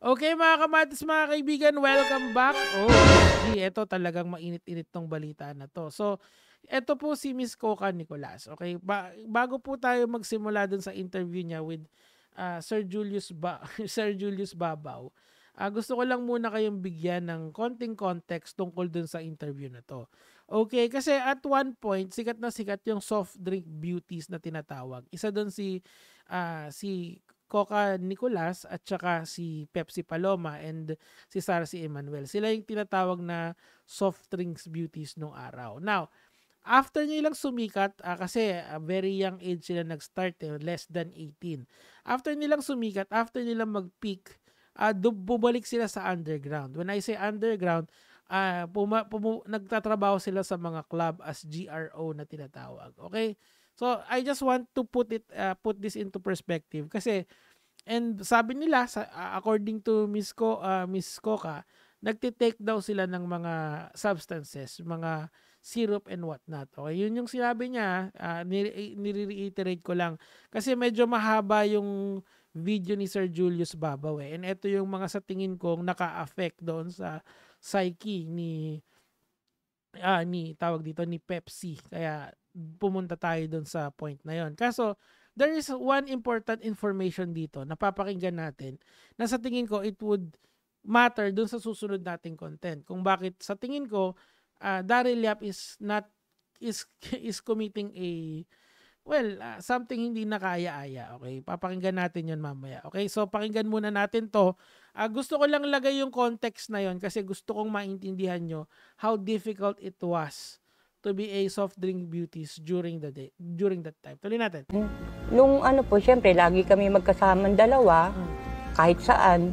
Okay, mga kamatis, mga kaibigan, welcome back. Oh, eto talagang mainit-init tong balita na to. So, eto po si Miss Coca Nicolas. Okay, bago po tayo magsimula dun sa interview niya with Sir Julius Sir Julius Babaw, gusto ko lang muna kayong bigyan ng konting context tungkol dun sa interview na to. Okay, kasi at one point, sikat na sikat yung soft drink beauties na tinatawag. Isa dun si Coca Nicolas at saka si Pepsi Paloma and si Sarcy Emmanuel. Sila yung tinatawag na soft drinks beauties nung araw. Now, after nilang sumikat, kasi very young age sila nag-start, less than 18. After nilang sumikat, after nilang mag-peak, bumalik sila sa underground. When I say underground, nagtatrabaho sila sa mga club as GRO na tinatawag. Okay? So, I just want to put this into perspective kasi and sabi nila according to Miss Coca, nagte-take daw sila ng mga substances, mga syrup and whatnot. Okay, yun yung sinabi niya, nire-reiterate ko lang kasi medyo mahaba yung video ni Sir Julius Babaw and ito yung mga sa tingin kong naka-affect doon sa psyche ni tawag dito ni Pepsi. Kaya pumunta tayo doon sa point na yon. Kaso there is one important information dito na papakinggan natin na sa tingin ko it would matter doon sa susunod nating content. Kung bakit sa tingin ko Daryl Yap is committing something hindi na kaya-aya. Okay? Papakinggan natin yon mamaya. Okay? So, pakinggan muna natin to. Gusto ko lang lagay yung context na yon kasi gusto kong maintindihan nyo how difficult it was to be a soft drink beauties during that time. Tuloy natin. Nung syempre, lagi kami magkasamang dalawa, kahit saan.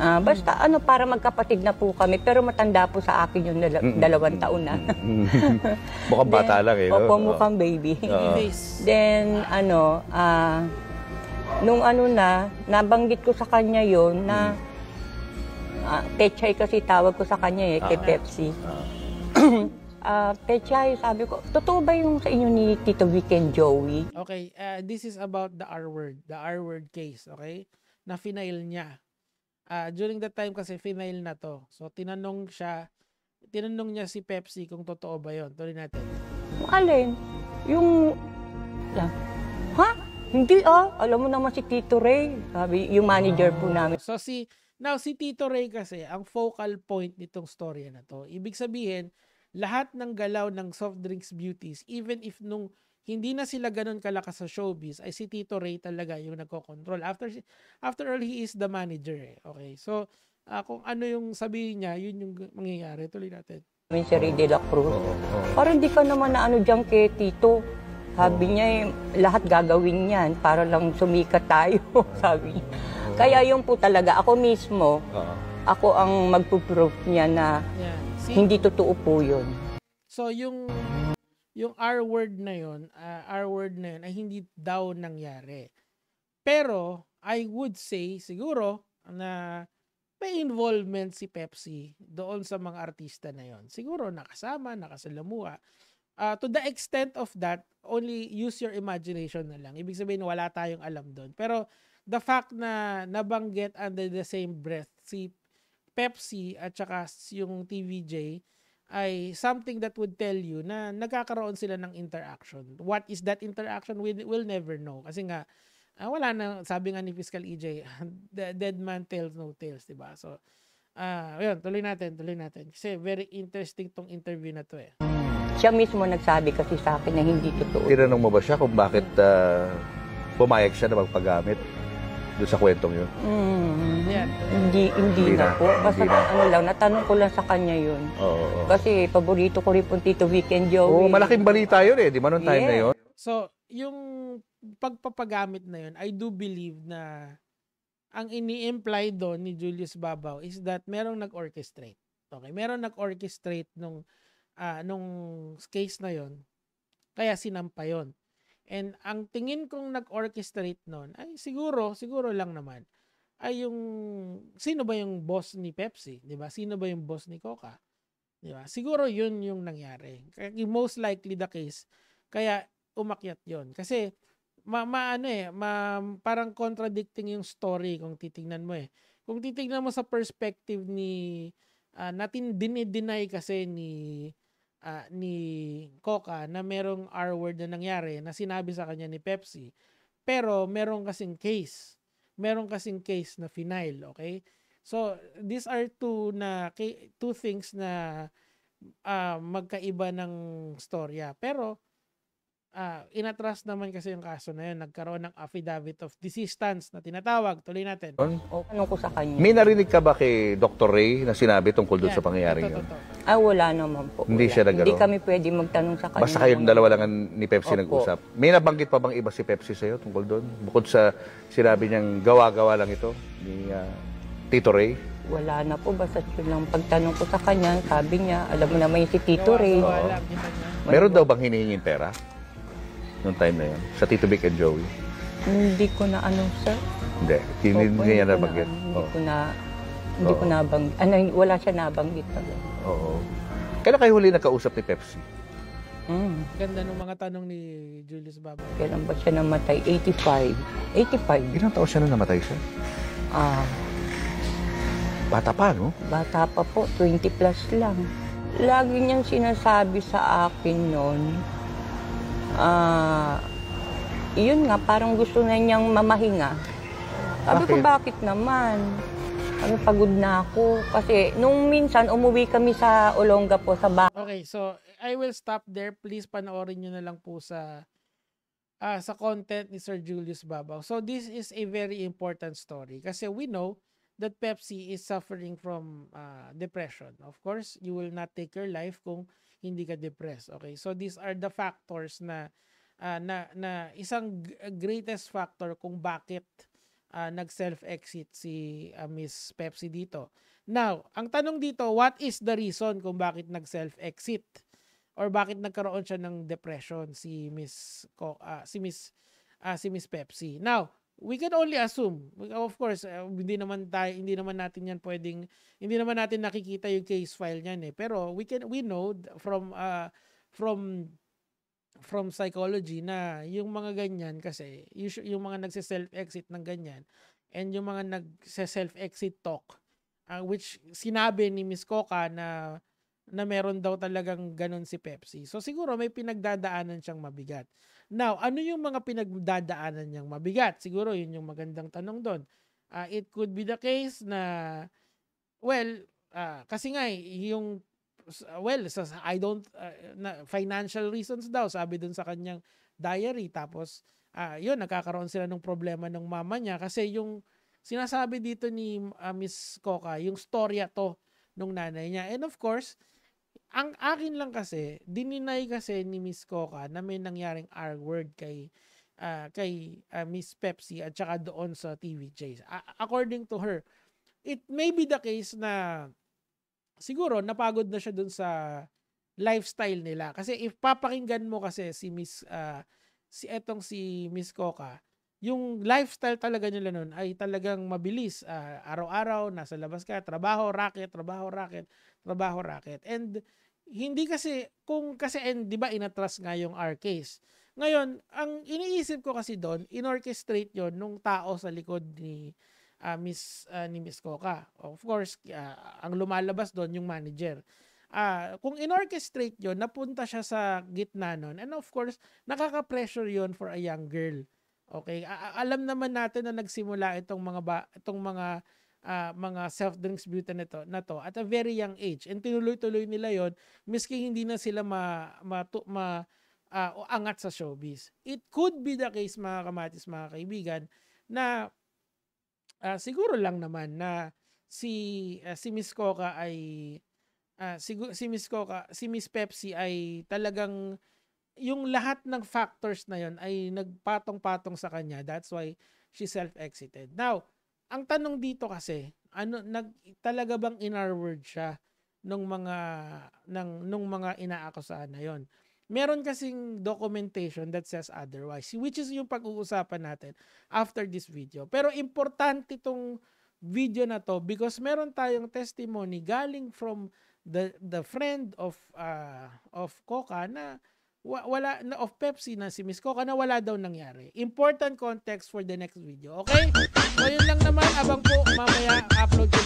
Basta para magkapatid na po kami, pero matanda po sa akin yung 2 taon na. Mukhang bata lang eh. Opo, mukhang baby. Then, nung nabanggit ko sa kanya yon na Pechay kasi tawag ko sa kanya kay Pepsi. Pechay, sabi ko, totoo ba yung sa inyo ni Tito Weekend Joey? Okay, this is about the R-word case, okay? Na final niya. During that time kasi final na to. So tinanong niya si Pepsi kung totoo ba yon. Tuloy natin. Alin? Yung Hindi alam mo naman si Tito Ray, sabi yung manager po namin. So si Tito Ray kasi ang focal point nitong storya na to. Ibig sabihin, lahat ng galaw ng soft drinks beauties, even if nung hindi na sila ganun kalakas sa showbiz, ay si Tito Ray talaga yung nagko-control. After all, he is the manager. Okay, so kung ano yung sabihin niya, yun yung mangyayari. Tuloy natin. Si Ray de la Cruz. Parang di ka naman na dyan kay Tito. Sabi niya lahat gagawin yan para lang sumikat tayo. Sabi niya. Kaya yung po talaga, ako mismo, ako ang magpo-proof niya na hindi totoo po yun. So yung R-word na yun ay hindi daw nangyari. Pero I would say siguro na may involvement si Pepsi doon sa mga artista na yon. Siguro nakasama, nakasalamuha. To the extent of that, only use your imagination na lang. Ibig sabihin wala tayong alam doon. Pero the fact na nabanggit under the same breath si Pepsi at saka yung TVJ ay something that would tell you na nagkakaroon sila ng interaction. What is that interaction? We'll never know. Kasi nga, wala na, sabi nga ni Fiscal EJ, dead man tells no tales, diba? So, yun, tuloy natin. Kasi very interesting tong interview na to Siya mismo nagsabi kasi sa akin na hindi totoo. Tinanong mo ba siya kung bakit pumayag siya na magpagamit doon sa kwentong yun? Hindi na po. Basta natanong ko lang sa kanya yun. Kasi paborito ko rin po Tito Weekend Joey. Malaking balita yun di ba noong time na yun? So, yung pagpapagamit na yun, I do believe na ang ini-imply doon ni Julius Babaw is that merong nag-orchestrate. Okay, merong nag-orchestrate nung case na yun, kaya sinampa yun. And ang tingin kong nag-orchestrate nun ay siguro lang naman ay yung sino ba yung boss ni Pepsi, 'di ba? Sino ba yung boss ni Coca? 'Di ba? Siguro yun yung nangyari. Most likely the case. Kaya umakyat yun. Kasi parang contradicting yung story kung titingnan mo kung titignan mo sa perspective ni natin dinideny kasi ni Coca na merong R word na nangyari na sinabi sa kanya ni Pepsi. Pero meron kasing case. Meron kasing case na final, okay? So, these are two things na magkaiba ng storya. Pero inatras naman kasi yung kaso na yun. Nagkaroon ng affidavit of desistance na tinatawag. Tuloy natin. O, tanong ko sa kanya. May narinig ka ba kay Dr. Ray na sinabi tungkol doon Yan, sa pangyayaring yun? Wala naman po. Hindi wala. siya nagano? Hindi kami pwede magtanong sa kanya. Basta kayong dalawa lang ni Pepsi Opo. nag-usap. May nabanggit pa bang iba si Pepsi sa'yo tungkol doon? Bukod sa sinabi niyang gawa-gawa lang ito ni Tito Ray? Wala na po. Basta yun lang pagtanong ko sa kanya, sabi niya, alam mo naman yung si Tito Ray. Wala, kita niya. Meron daw bang hinihingin pera? Noong time na yun? Sa Tito Vic and Joey? Hindi ko na sir. Hindi. Hindi niya nabanggit. Hindi ko nabanggit. Wala siya nabanggit na gano'n. Oo. Kailan kayo huli nakausap ni Pepsi? Ganda ng mga tanong ni Julius Baba. Kailan ba siya namatay? 85. 85. Ilang taon siya na namatay siya? Bata pa, no? Bata pa po, 20 plus lang. Lagi niyang sinasabi sa akin noon, yun nga, parang gusto na niyang mamahinga. Sabi ko, bakit naman? Pagod na ako. Kasi nung minsan, umuwi kami sa Olonga po, sa bahay. Okay, so I will stop there. Please panoorin nyo na lang po sa content ni Sir Julius Babaw. So this is a very important story kasi we know that Pepsi is suffering from depression. Of course, you will not take your life kung hindi ka depressed. Okay, so these are the factors na isang greatest factor kung bakit nag-self-exit si Miss Pepsi dito. Now, ang tanong dito, what is the reason kung bakit nag-self-exit or bakit nagkaroon siya ng depression si Miss Pepsi? Now, we can only assume. Of course, hindi naman natin nakikita yung case file niyan eh. Pero we know from psychology na yung mga ganyan kasi yung mga nagse-self-exit ng ganyan and yung mga nagse-self-exit talk which sinabi ni Miss Coca na meron daw talagang ganun si Pepsi. So siguro may pinagdadaanan siyang mabigat. Now, ano yung mga pinagdadaanan niyang mabigat? Siguro yun yung magandang tanong doon. It could be the case na kasi nga yung financial reasons daw sabi dun sa kanyang diary. Tapos yun, nagkakaroon sila ng problema ng mama niya kasi yung sinasabi dito ni Miss Coca, yung storya to nung nanay niya. And of course, ang akin lang kasi, dininay kasi ni Miss Coca na may nangyaring R word kay Miss Pepsi at saka doon sa TVJ. According to her, it may be the case na siguro napagod na siya dun sa lifestyle nila. Kasi if papakinggan mo kasi si Miss Coca, yung lifestyle talaga nila nun ay talagang mabilis. Araw-araw, nasa labas ka, trabaho, racket. And hindi kasi, di ba inatras nga yung R case. Ngayon, ang iniisip ko kasi doon, inorchestrate yon nung tao sa likod ni Miss Coca. Of course, ang lumalabas doon yung manager. Kung inorchestrate yon, napunta siya sa gitna nun. And of course, nakaka-pressure yon for a young girl. Okay? Alam naman natin na nagsimula itong mga self-drinks beauty na to at a very young age. And tinuloy-tuloy nila yon miski hindi na sila angat sa showbiz. It could be the case, mga kamatis, mga kaibigan, na siguro lang naman na si Miss Coca ay si Miss Pepsi ay talagang yung lahat ng factors na yon ay nagpatong-patong sa kanya. That's why she self-exited. Now, ang tanong dito kasi, talaga bang in-R-word siya nung mga inaakusahan na yon? Meron kasing documentation that says otherwise, which is yung pag-uusapan natin after this video. Pero importante itong video na to because meron tayong testimony galing from the friend of Coca na wala na of Pepsi na si Miss Coca na wala daw nangyari. Important context for the next video. Okay? So yun lang naman, abang po mamaya upload ko